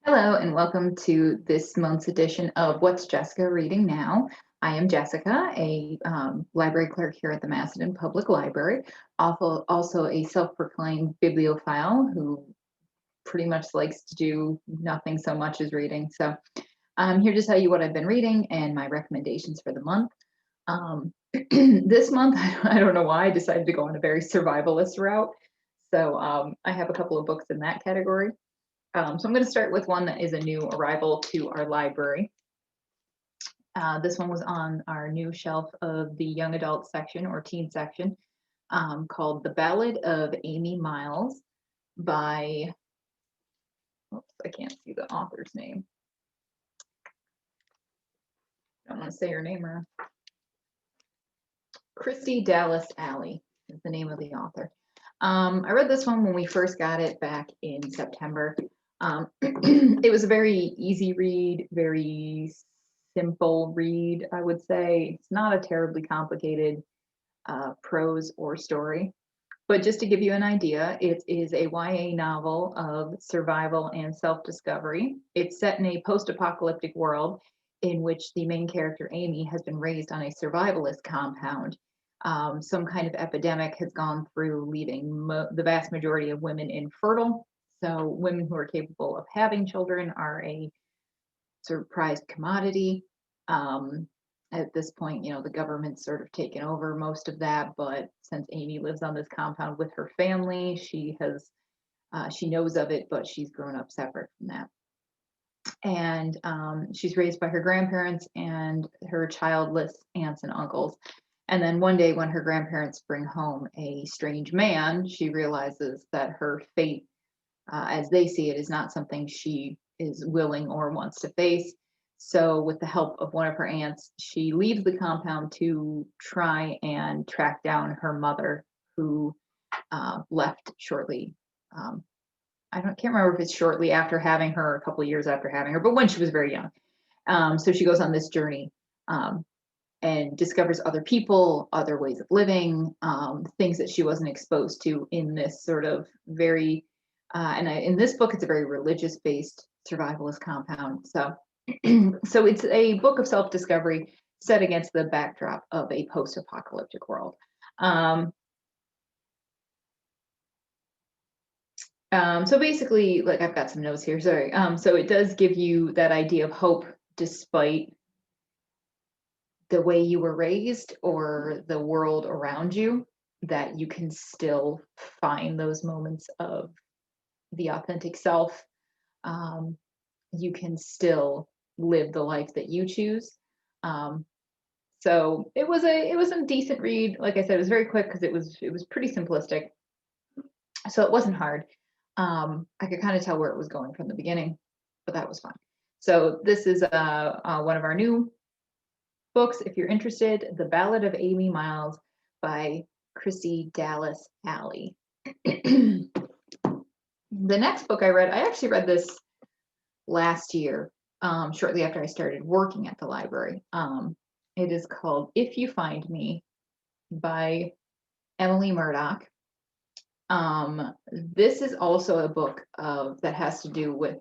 Hello, and welcome to this month's edition of What's Jessica Reading Now? I am Jessica, a library clerk here at the Macedon Public Library, also a self-proclaimed bibliophile who pretty much likes to do nothing so much as reading. So I'm here to tell you what I've been reading and my recommendations for the month. This month, I don't know why I decided to go on a very survivalist route. So I have a couple of books in that category. So I'm going to start with one that is a new arrival to our library. This one was on our new shelf of the young adult section or teen section, called The Ballad of Amy Miles by, oops, I can't see the author's name. I don't want to say her name wrong. Christy Dallas Alley is the name of the author. I read this one when we first got it back in September. It was a very easy read, very simple read, I would say. It's not a terribly complicated prose or story. But just to give you an idea, it is a YA novel of survival and self-discovery. It's set in a post-apocalyptic world in which the main character, Amy, has been raised on a survivalist compound. Some kind of epidemic has gone through, leaving the vast majority of women infertile. So women who are capable of having children are a sort of prized commodity. At this point, the government's sort of taken over most of that, but since Amy lives on this compound with her family, she knows of it, but she's grown up separate from that. And she's raised by her grandparents and her childless aunts and uncles. And then one day when her grandparents bring home a strange man, she realizes that her fate, as they see it, is not something she is willing or wants to face. So with the help of one of her aunts, she leaves the compound to try and track down her mother, who left shortly. Can't remember if it's shortly after having her, a couple of years after having her, but when she was very young. So she goes on this journey and discovers other people, other ways of living, things that she wasn't exposed to in this sort of very, in this book, it's a very religious-based survivalist compound. So, so it's a book of self-discovery set against the backdrop of a post-apocalyptic world. So basically, like, I've got some notes here, sorry. So it does give you that idea of hope despite the way you were raised or the world around you, that you can still find those moments of the authentic self. You can still live the life that you choose. So it was a decent read. Like I said, it was very quick because it was pretty simplistic. So it wasn't hard. I could kind of tell where it was going from the beginning, but that was fun. So this is one of our new books. If you're interested, The Ballad of Amy Miles by Christy Dallas Alley. The next book I read, I actually read this last year, shortly after I started working at the library. It is called If You Find Me by Emily Murdoch. This is also a book that has to do with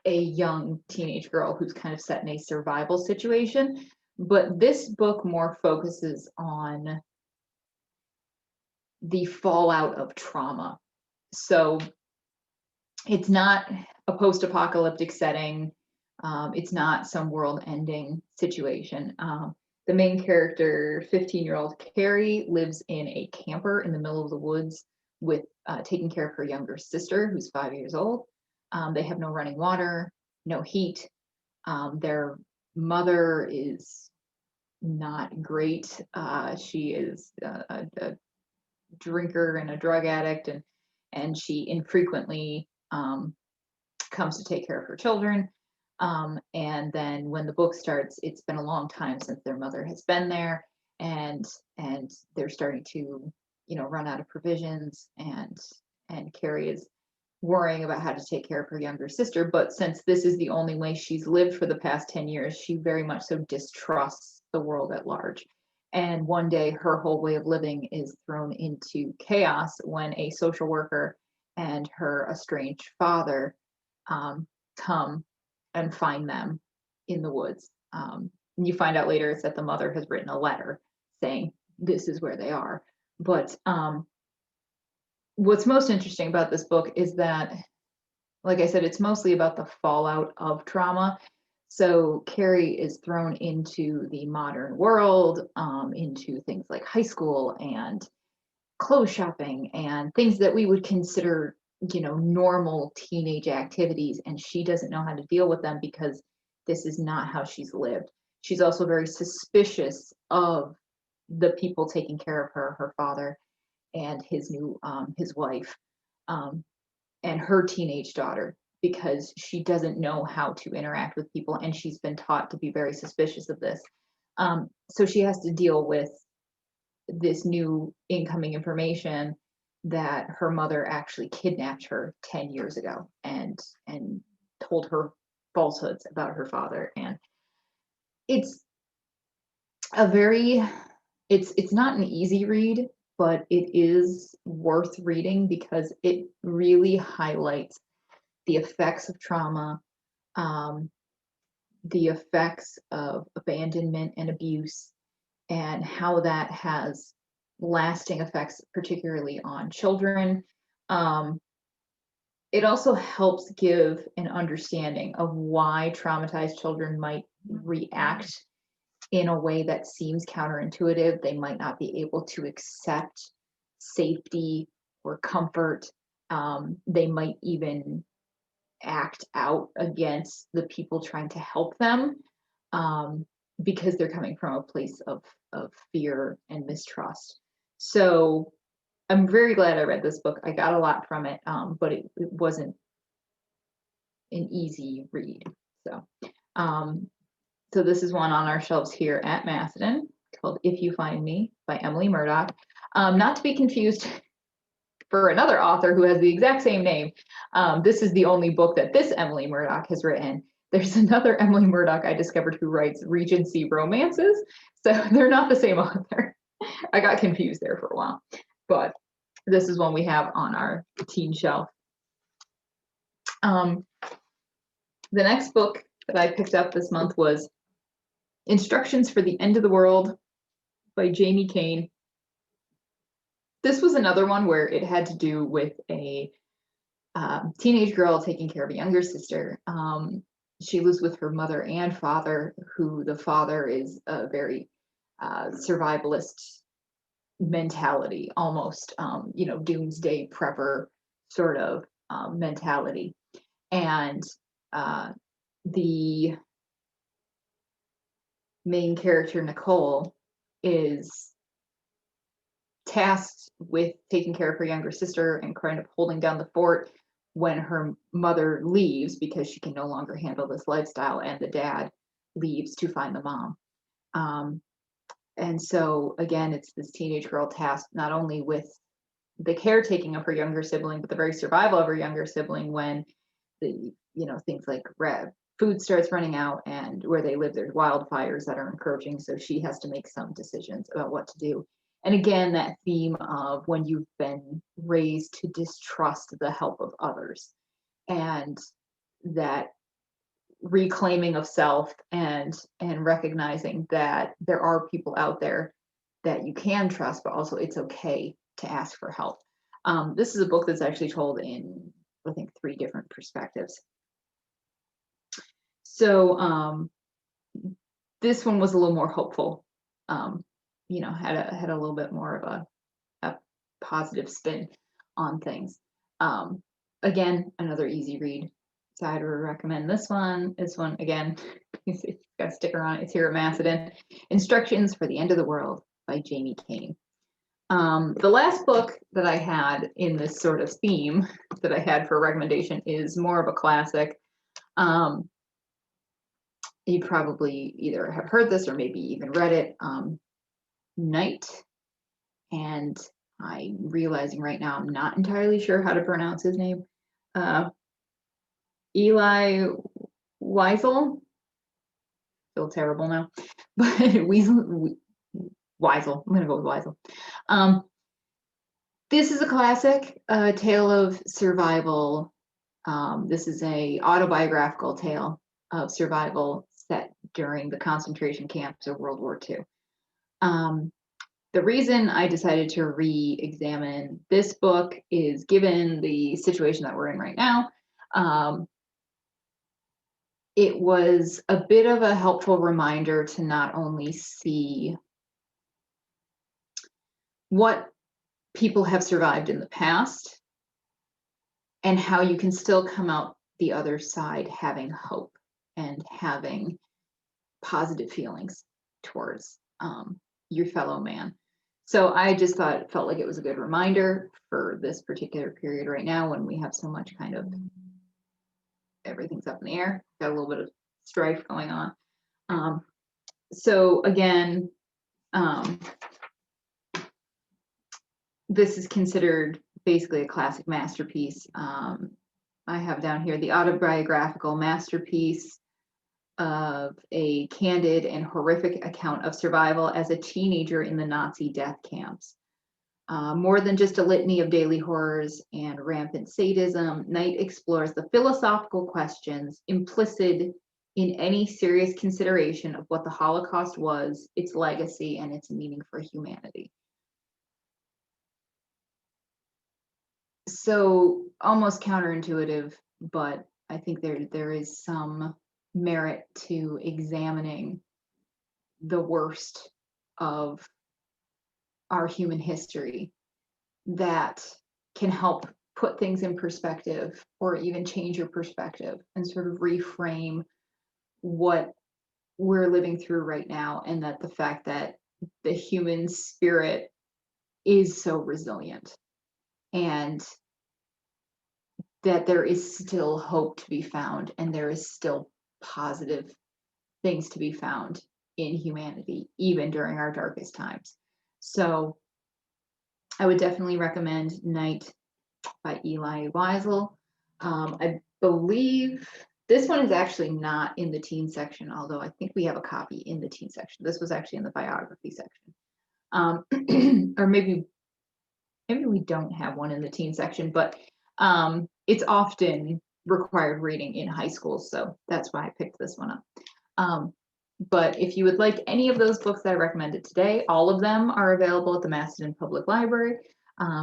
a young teenage girl who's kind of set in a survival situation, but this book more focuses on the fallout of trauma. So it's not a post-apocalyptic setting. It's not some world-ending situation. The main character, 15-year-old Carrie, lives in a camper in the middle of the woods with taking care of her younger sister, who's 5 years old. They have no running water, no heat. Their mother is not great. She is a drinker and a drug addict, and she infrequently comes to take care of her children. And then when the book starts, it's been a long time since their mother has been there, and they're starting to, run out of provisions, and Carrie is worrying about how to take care of her younger sister. But since this is the only way she's lived for the past 10 years, she very much so distrusts the world at large. And one day her whole way of living is thrown into chaos when a social worker and her estranged father come and find them in the woods. You find out later it's that the mother has written a letter saying this is where they are. But what's most interesting about this book is that, like I said, it's mostly about the fallout of trauma. So Carrie is thrown into the modern world, into things like high school and clothes shopping and things that we would consider, normal teenage activities. And she doesn't know how to deal with them because this is not how she's lived. She's also very suspicious of the people taking care of her father and his wife, and her teenage daughter, because she doesn't know how to interact with people and she's been taught to be very suspicious of this. So she has to deal with this new incoming information that her mother actually kidnapped her 10 years ago and told her falsehoods about her father. And it's it's not an easy read, but it is worth reading because it really highlights the effects of trauma, the effects of abandonment and abuse, and how that has lasting effects, particularly on children. It also helps give an understanding of why traumatized children might react in a way that seems counterintuitive. They might not be able to accept safety or comfort. They might even act out against the people trying to help them, because they're coming from a place of fear and mistrust. So I'm very glad I read this book. I got a lot from it, but it wasn't an easy read. So this is one on our shelves here at Macedon called If You Find Me by Emily Murdoch. Not to be confused for another author who has the exact same name. This is the only book that this Emily Murdoch has written. There's another Emily Murdoch I discovered who writes Regency romances. So they're not the same author. I got confused there for a while, but this is one we have on our teen shelf. The next book that I picked up this month was Instructions for the End of the World by Jamie Kane. This was another one where it had to do with a teenage girl taking care of a younger sister. She lives with her mother and father, who the father is a very survivalist mentality, almost, doomsday prepper sort of mentality. And the main character, Nicole, is tasked with taking care of her younger sister and kind of holding down the fort when her mother leaves because she can no longer handle this lifestyle, and the dad leaves to find the mom. And so again, it's this teenage girl tasked not only with the caretaking of her younger sibling, but the very survival of her younger sibling when the things like food starts running out, and where they live there's wildfires that are encroaching, so she has to make some decisions about what to do. And again, that theme of when you've been raised to distrust the help of others, and that reclaiming of self, and recognizing that there are people out there that you can trust, but also it's okay to ask for help. This is a book that's actually told in, I think, 3 different perspectives. So this one was a little more hopeful, had a little bit more of a positive spin on things. Again, another easy read. So I'd recommend this one. This one, again, you gotta stick around. It's here at Macedon. Instructions for the End of the World by Jamie Kane. The last book that I had in this sort of theme that I had for a recommendation is more of a classic. You probably either have heard this or maybe even read it, Night. And I'm realizing right now I'm not entirely sure how to pronounce his name. Eli Wiesel. Feel terrible now, but Wiesel. I'm gonna go with Wiesel. This is a classic, tale of survival This is a autobiographical tale of survival set during the concentration camps of World War II. The reason I decided to re-examine this book is, given the situation that we're in right now, it was a bit of a helpful reminder to not only see what people have survived in the past and how you can still come out the other side having hope and having positive feelings towards your fellow man. So I just thought it felt like it was a good reminder for this particular period right now, when we have so much kind of everything's up in the air, got a little bit of strife going on. So again, this is considered basically a classic masterpiece. I have down here the autobiographical masterpiece of a candid and horrific account of survival as a teenager in the Nazi death camps. More than just a litany of daily horrors and rampant sadism, Knight explores the philosophical questions implicit in any serious consideration of what the Holocaust was, its legacy, and its meaning for humanity. So almost counterintuitive, but I think there is some merit to examining the worst of our human history that can help put things in perspective, or even change your perspective and sort of reframe what we're living through right now, and that the fact that the human spirit is so resilient, and that there is still hope to be found, and there is still positive things to be found in humanity, even during our darkest times. So I would definitely recommend Night by Eli Wiesel. I believe this one is actually not in the teen section, although I think we have a copy in the teen section. This was actually in the biography section. Or maybe we don't have one in the teen section, but it's often required reading in high school, so that's why I picked this one up. But if you would like any of those books that I recommended today, all of them are available at the Macedon Public Library.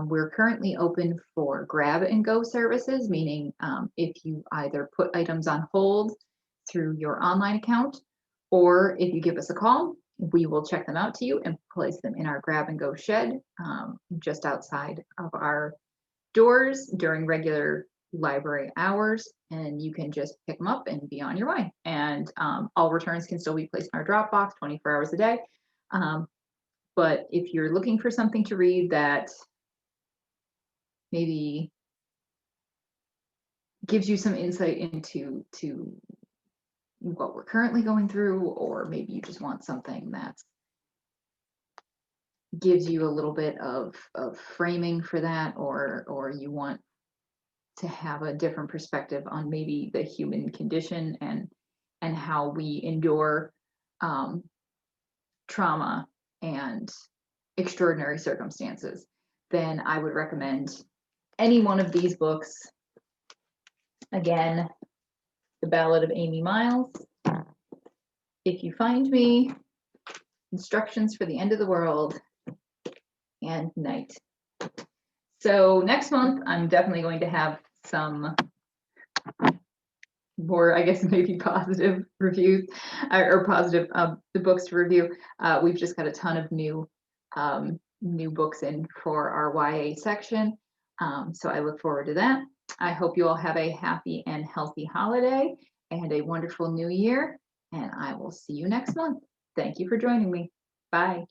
We're currently open for grab and go services, meaning if you either put items on hold through your online account, or if you give us a call, we will check them out to you and place them in our grab and go shed just outside of our doors during regular library hours, and you can just pick them up and be on your way. And all returns can still be placed in our drop box 24 hours a day. But if you're looking for something to read that maybe gives you some insight into what we're currently going through, or maybe you just want something that gives you a little bit of framing for that, or you want to have a different perspective on maybe the human condition and how we endure trauma and extraordinary circumstances, then I would recommend any one of these books. Again, The Ballad of Amy Miles, If You Find Me, Instructions for the End of the World, and Night. So next month, I'm definitely going to have some more, I guess, maybe positive reviews or positive the books to review. We've just got a ton of new books in for our YA section. So I look forward to that. I hope you all have a happy and healthy holiday and a wonderful new year. And I will see you next month. Thank you for joining me. Bye.